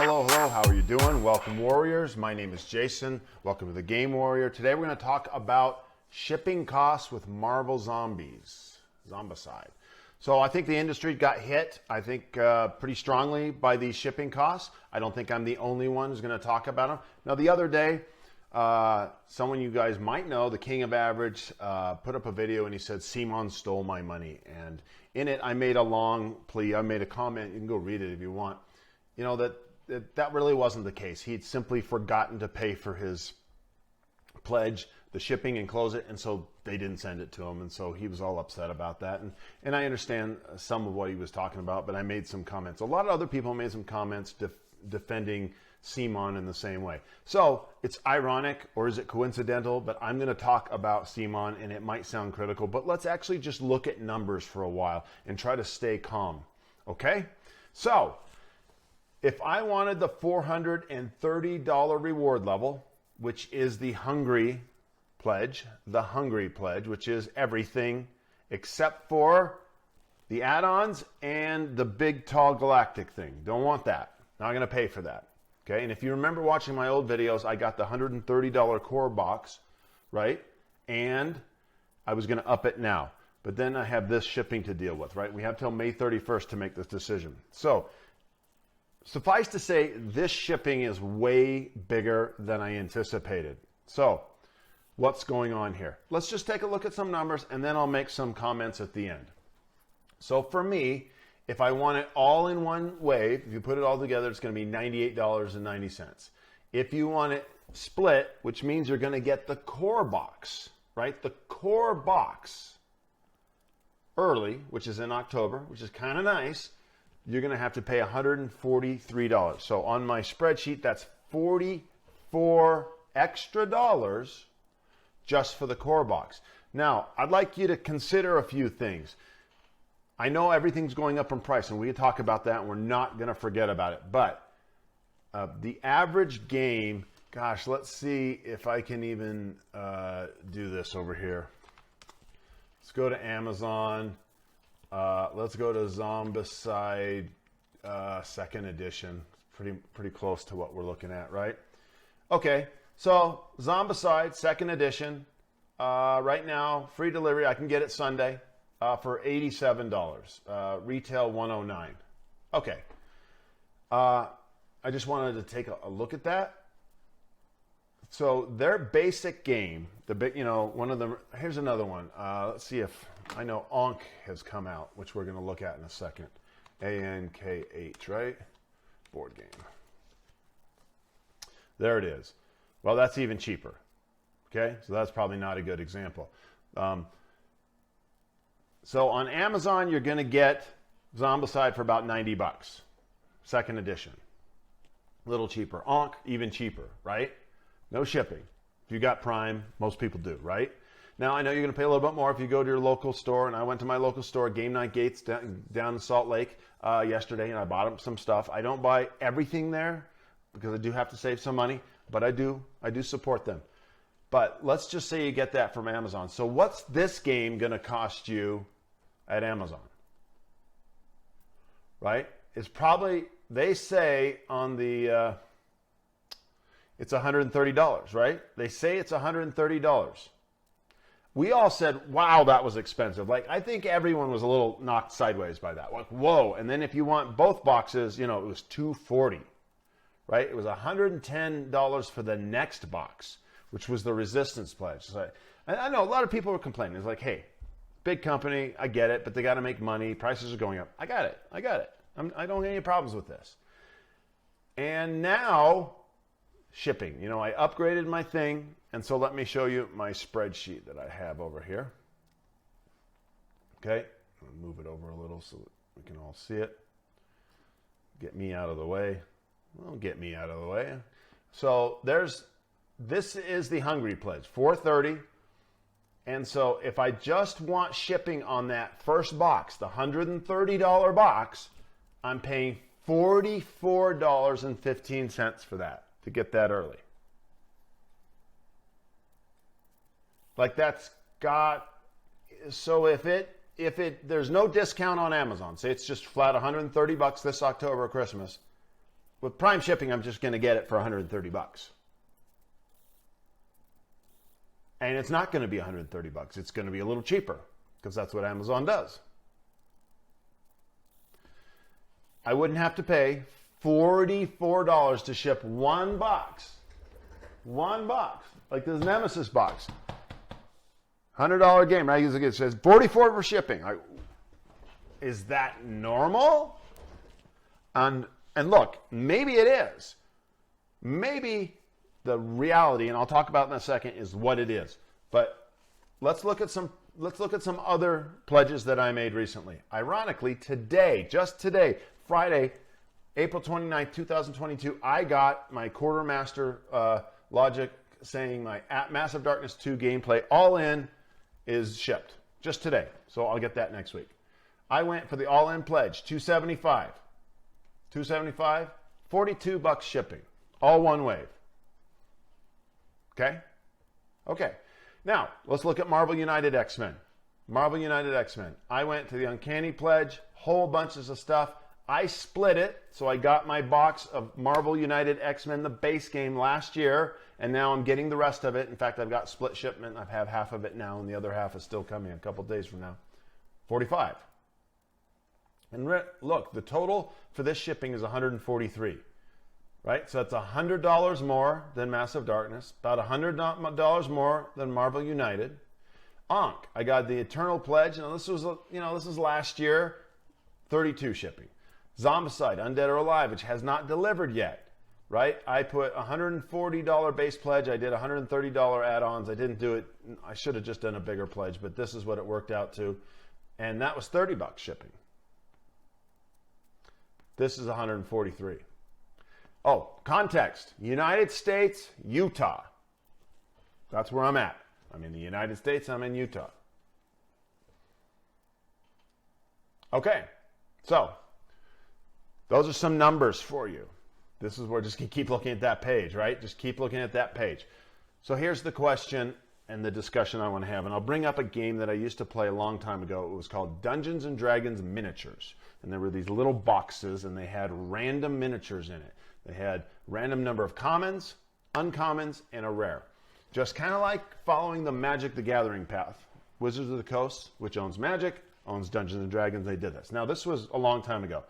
hello. How are you doing? Welcome, Warriors. My name is Jason. Welcome to the Game Warrior. Today we're going to talk about shipping costs with Marvel Zombies Zombicide. So I think the industry got hit, I think, pretty strongly by these shipping costs. I don't think I'm the only one who's going to talk about them. Now, the other day, someone you guys might know, the King of Average, put up a video and he said, Simon stole my money. And in it, I made a long plea. I made a comment. You can go read it if you want. You know, that really wasn't the case. He'd simply forgotten to pay for his pledge, the shipping, and close it, and so they didn't send it to him, and so he was all upset about that. And I understand some of what he was talking about, but I made some comments. A lot of other people made some comments defending Simon in the same way. So it's ironic, or is it coincidental, but I'm going to talk about Simon, and it might sound critical, but let's actually just look at numbers for a while and try to stay calm, okay? So if I wanted the $430 reward level, which is the hungry pledge, which is everything except for the add-ons and the big, tall galactic thing. Don't want that. Not going to pay for that. Okay, and if you remember watching my old videos, I got the $130 core box, right? And I was going to up it now. But then I have this shipping to deal with, right? We have till May 31st to make this decision. So suffice to say, this shipping is way bigger than I anticipated. So what's going on here? Let's just take a look at some numbers, and then I'll make some comments at the end. So for me, if I want it all in one wave, if you put it all together, it's going to be $98.90. If you want it split, which means you're going to get the core box, right? The core box early, which is in October, which is kind of nice, you're going to have to pay $143. So on my spreadsheet, that's 44 extra dollars just for the core box. Now, I'd like you to consider a few things. I know everything's going up in price, and we can talk about that, and we're not going to forget about it. But the average game, gosh, let's see if I can even do this over here. Let's go to Amazon. Let's go to Zombicide second edition. Pretty close to what we're looking at, right? Okay, so Zombicide second edition. Right now, free delivery. I can get it Sunday for $87. Retail $109. Okay. I just wanted to take a look at that. So their basic game, one of them. Here's another one. Let's see if I know Ankh has come out, which we're going to look at in a second. ANKH, right? Board game. There it is. Well, that's even cheaper. Okay, so that's probably not a good example. So on Amazon, you're going to get Zombicide for about $90, second edition. A little cheaper. Ankh, even cheaper, right? No shipping. If you got Prime, most people do, right? Now, I know you're going to pay a little bit more if you go to your local store, and I went to my local store, Game Night Gates, down in Salt Lake yesterday, and I bought up some stuff. I don't buy everything there because I do have to save some money, but I do support them. But let's just say you get that from Amazon. So what's this game going to cost you at Amazon? Right? It's probably, they say on the... it's $130, right? They say it's $130. We all said, wow, that was expensive. Like, I think everyone was a little knocked sideways by that. Like, whoa. And then if you want both boxes, it was $240, right? It was $110 for the next box, which was the Resistance pledge. So I know a lot of people were complaining. It's like, hey, big company, I get it, but they got to make money. Prices are going up. I got it. I don't have any problems with this. And now... shipping. I upgraded my thing, and so let me show you my spreadsheet that I have over here. Okay, I'll move it over a little so we can all see it. Get me out of the way. Well, get me out of the way. So this is the hungry pledge, $430. And so if I just want shipping on that first box, the $130 box, I'm paying $44.15 for that. To get that early. Like that's got, so if there's no discount on Amazon, say it's just flat $130 this October or Christmas, with Prime shipping, I'm just going to get it for 130 bucks. And it's not going to be 130 bucks. It's going to be a little cheaper because that's what Amazon does. I wouldn't have to pay $44 to ship one box. One box. Like this Nemesis box. $100 game, right? It says $44 for shipping. Is that normal? And look, maybe it is. Maybe the reality, and I'll talk about in a second, is what it is. But let's look at some other pledges that I made recently. Ironically, today, just today, Friday, April 29th, 2022, I got my Quartermaster Logic saying my Massive Darkness 2 gameplay all in is shipped just today. So I'll get that next week. I went for the all-in pledge, $275. $275, $42 shipping, all one wave. Okay? Okay. Now, let's look at Marvel United X-Men. Marvel United X-Men. I went to the Uncanny Pledge, whole bunches of stuff. I split it, so I got my box of Marvel United X-Men, the base game, last year, and now I'm getting the rest of it. In fact, I've got split shipment. I have half of it now, and the other half is still coming a couple days from now. $45. And look, the total for this shipping is $143. Right? So that's $100 more than Massive Darkness, about $100 more than Marvel United. Ankh, I got the Eternal Pledge, and this is last year, $32 shipping. Zombicide, Undead or Alive, which has not delivered yet. Right? I put $140 base pledge. I did $130 add-ons. I didn't do it. I should have just done a bigger pledge, but this is what it worked out to. And that was $30 shipping. This is $143. Oh, context. United States, Utah. That's where I'm at. I'm in the United States. I'm in Utah. Okay. So, those are some numbers for you. This is where just keep looking at that page, right? Just keep looking at that page. So here's the question and the discussion I want to have. And I'll bring up a game that I used to play a long time ago. It was called Dungeons and Dragons Miniatures. And there were these little boxes, and they had random miniatures in it. They had random number of commons, uncommons, and a rare. Just kind of like following the Magic the Gathering path. Wizards of the Coast, which owns Magic, owns Dungeons and Dragons, they did this. Now, this was a long time ago.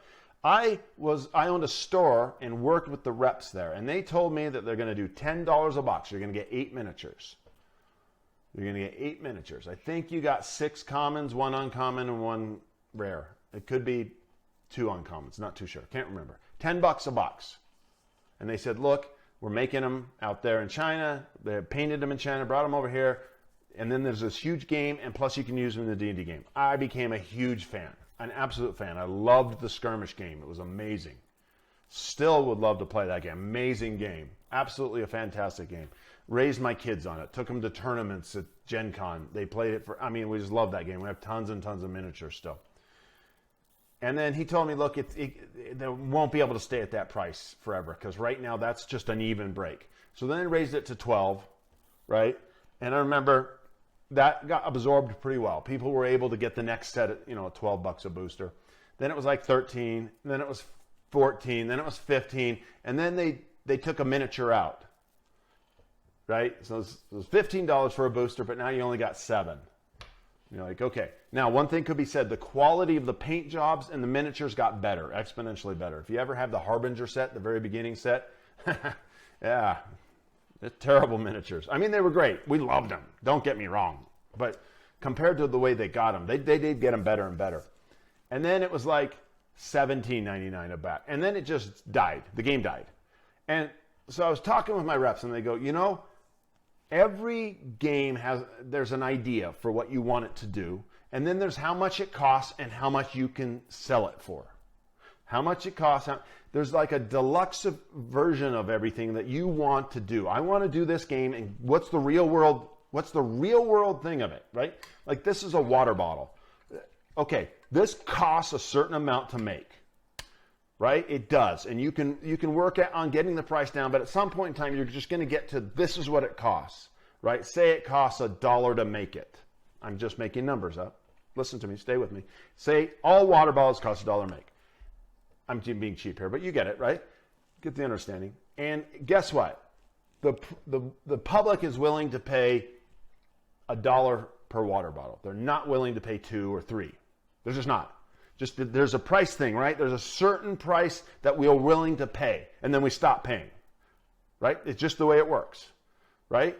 I owned a store and worked with the reps there, and they told me that they're going to do $10 a box. You're going to get 8 miniatures. You're going to get 8 miniatures. I think you got 6 commons, 1 uncommon, and 1 rare. It could be 2 uncommons, not too sure. Can't remember. $10 a box. And they said, look, we're making them out there in China. They painted them in China, brought them over here. And then there's this huge game, and plus you can use them in the D&D game. I became a huge fan, an absolute fan. I loved the skirmish game. It was amazing. Still would love to play that game. Amazing game. Absolutely a fantastic game. Raised my kids on it. Took them to tournaments at Gen Con. They played it we just love that game. We have tons and tons of miniatures still. And then he told me, look, they won't be able to stay at that price forever because right now that's just an even break. So then they raised it to 12, right? And I remember that got absorbed pretty well. People were able to get the next set at, $12 a booster. Then it was like 13, then it was 14, then it was 15, and then they took a miniature out, right? So it was $15 for a booster, but now you only got 7. You're like, okay. Now, one thing could be said, the quality of the paint jobs and the miniatures got better, exponentially better. If you ever have the Harbinger set, the very beginning set, yeah, they're terrible miniatures. They were great. We loved them. Don't get me wrong. But compared to the way they got them, they did get them better and better. And then it was like $17.99 a bat. And then it just died. The game died. And so I was talking with my reps, and they go, every game there's an idea for what you want it to do, and then there's how much it costs and how much you can sell it for. How much it costs. There's like a deluxe version of everything that you want to do. I want to do this game, and what's the real world thing of it, right? Like this is a water bottle. Okay, this costs a certain amount to make. Right? It does. And you can work on getting the price down, but at some point in time, you're just going to get to this is what it costs. Right? Say it costs $1 to make it. I'm just making numbers up. Listen to me. Stay with me. Say all water bottles cost $1 to make. I'm being cheap here, but you get it, right? Get the understanding. And guess what? The public is willing to pay $1 per water bottle. They're not willing to pay $2 or $3. They're just not. Just there's a price thing, right? There's a certain price that we are willing to pay, and then we stop paying, right? It's just the way it works, right?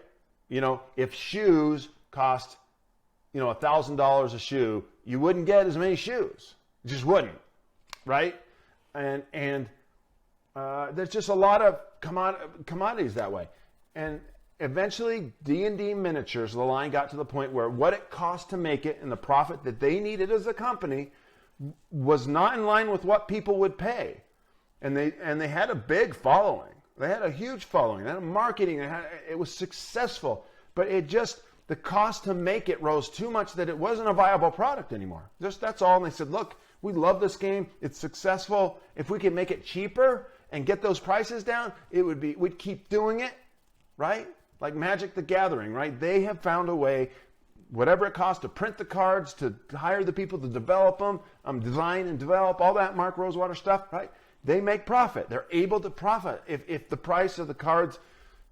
You know, if shoes cost, you know, $1,000 a shoe, you wouldn't get as many shoes. You just wouldn't, right? And there's just a lot of commodities that way. And eventually, D&D Miniatures, the line got to the point where what it cost to make it and the profit that they needed as a company was not in line with what people would pay. And they had a big following. They had a huge following. They had marketing. It was successful. But the cost to make it rose too much that it wasn't a viable product anymore. Just that's all. And they said, look, we love this game. It's successful. If we could make it cheaper and get those prices down, we'd keep doing it, right? Like Magic the Gathering, right? They have found a way, whatever it costs to print the cards, to hire the people to develop them, design and develop, all that Mark Rosewater stuff, right? They make profit. They're able to profit. If the price of the cards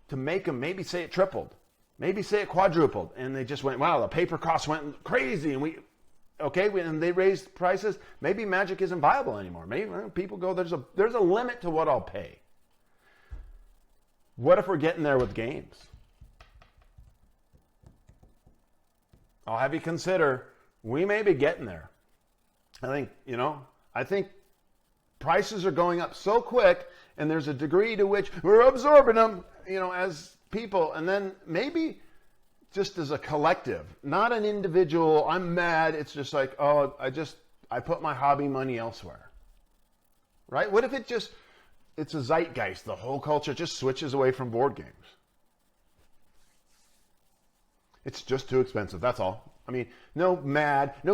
to make them, maybe say it tripled, maybe say it quadrupled, and they just went, wow, the paper costs went crazy, and they raised prices, maybe Magic isn't viable anymore. Maybe people go, there's a limit to what I'll pay. What if we're getting there with games? I'll have you consider, we may be getting there. I think prices are going up so quick, and there's a degree to which we're absorbing them, as people, and then maybe just as a collective, not an individual, I'm mad, it's just like, oh, I put my hobby money elsewhere. Right? What if it's a zeitgeist, the whole culture just switches away from board games? It's just too expensive, that's all. I mean, no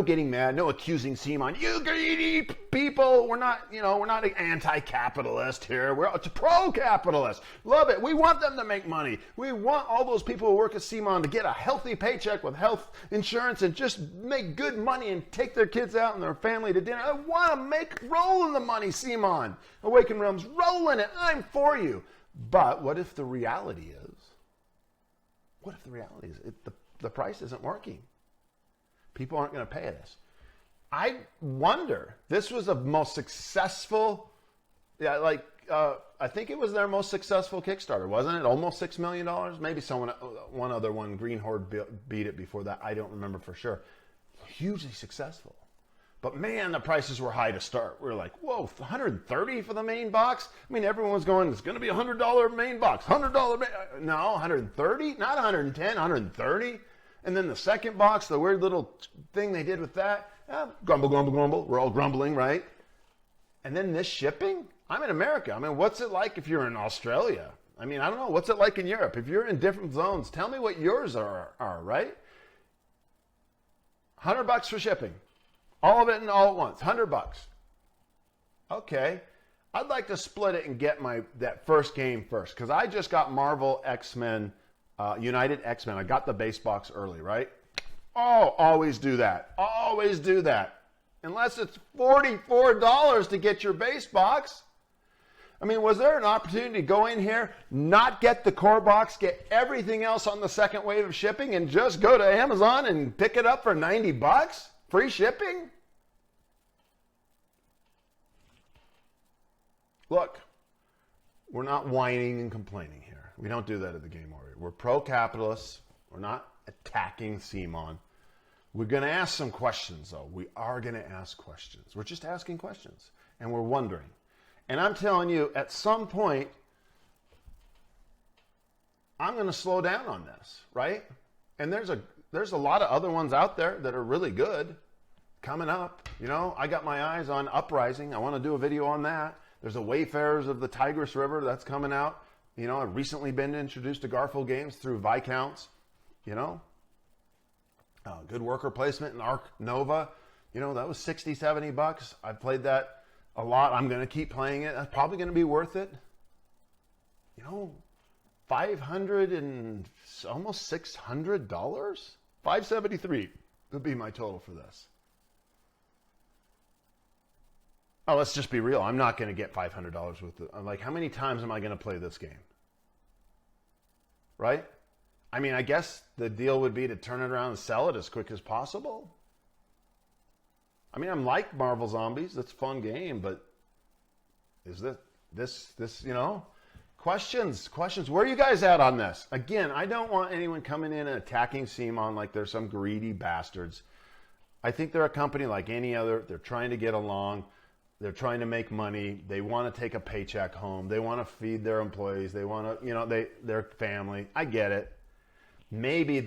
getting mad, no accusing Simon, you greedy people. We're not anti-capitalist here. We're pro-capitalist. Love it. We want them to make money. We want all those people who work at Simon to get a healthy paycheck with health insurance and just make good money and take their kids out and their family to dinner. I want to roll in the money, Simon. Awakened Realms, roll in it. I'm for you. But what if the reality is, the price isn't working? People aren't going to pay this. I wonder, this was the most successful, I think it was their most successful Kickstarter, wasn't it? Almost $6 million? Maybe one other one, Green Horde beat it before that. I don't remember for sure. Hugely successful. But man, the prices were high to start. We were like, whoa, $130 for the main box? I mean, everyone was going, it's going to be a $100 main box. $100 no, $130? Not $110, $130? And then the second box, the weird little thing they did with that, grumble, grumble, grumble. We're all grumbling, right? And then this shipping? I'm in America. I mean, what's it like if you're in Australia? I mean, I don't know. What's it like in Europe? If you're in different zones, tell me what yours are, right? $100 for shipping. All of it and all at once. $100. Okay. I'd like to split it and get that first game first, because I just got Marvel X-Men, United X-Men. I got the base box early, right? Oh, always do that. Always do that. Unless it's $44 to get your base box. I mean, was there an opportunity to go in here, not get the core box, get everything else on the second wave of shipping, and just go to Amazon and pick it up for $90? Free shipping? Look, we're not whining and complaining here. We don't do that at the Game Warrior. We're pro-capitalists. We're not attacking Simon. We're going to ask some questions, though. We are going to ask questions. We're just asking questions, and we're wondering. And I'm telling you, at some point, I'm going to slow down on this, right? And there's a lot of other ones out there that are really good coming up. I got my eyes on Uprising. I want to do a video on that. There's a Wayfarers of the Tigris River that's coming out. I've recently been introduced to Garfield games through Viscounts. Good worker placement in Ark Nova. That was $60-$70. I've played that a lot. I'm going to keep playing it. That's probably going to be worth it. $500 and almost $600. $573 would be my total for this. Oh, let's just be real. I'm not going to get $500 with it. I'm like, how many times am I going to play this game? Right? I mean, I guess the deal would be to turn it around and sell it as quick as possible. I mean, I'm like Marvel Zombies. It's a fun game, but is this, you know? Questions. Where are you guys at on this? Again, I don't want anyone coming in and attacking CMON like they're some greedy bastards. I think they're a company like any other. They're trying to get along. They're trying to make money. They want to take a paycheck home. They want to feed their employees. They want to, you know, their family. I get it. Maybe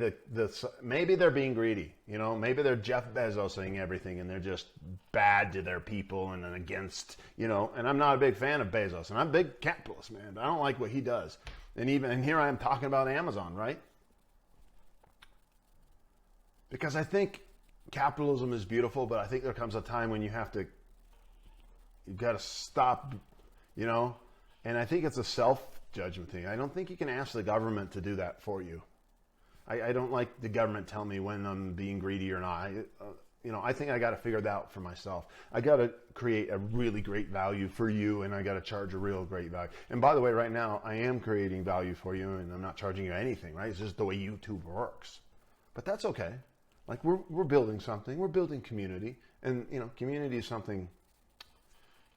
maybe they're being greedy. You know, maybe they're Jeff Bezosing everything and they're just bad to their people and against, you know. And I'm not a big fan of Bezos, and I'm a big capitalist, man. But I don't like what he does. And here I am talking about Amazon, right? Because I think capitalism is beautiful, but I think there comes a time when you've got to stop, you know. And I think it's a self-judgment thing. I don't think you can ask the government to do that for you. I don't like the government telling me when I'm being greedy or not. You know, I think I got to figure that out for myself. I got to create a really great value for you, and I got to charge a real great value. And by the way, right now, I am creating value for you, and I'm not charging you anything, right? It's just the way YouTube works. But that's okay. Like, we're building something. We're building community. And, you know, community is something,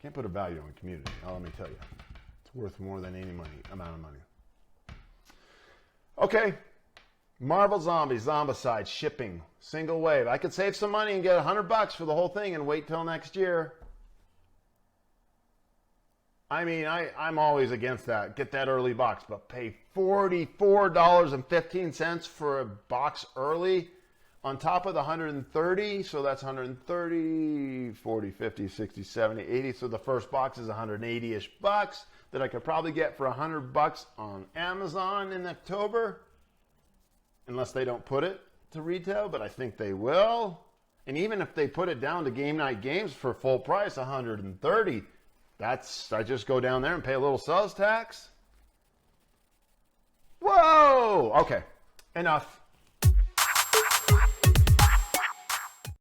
can't put a value on community. Oh, let me tell you. It's worth more than any amount of money. Okay. Marvel Zombies Zombicide shipping, single wave. I could save some money and get $100 for the whole thing and wait till next year. I mean, I'm always against that. Get that early box, but pay $44.15 for a box early on top of the 130. So that's 130, 40, 50, 60, 70, 80. So the first box is 180-ish bucks that I could probably get for $100 on Amazon in October. Unless they don't put it to retail, but I think they will. And even if they put it down to Game Night Games for full price, $130, I just go down there and pay a little sales tax. Whoa! Okay, enough.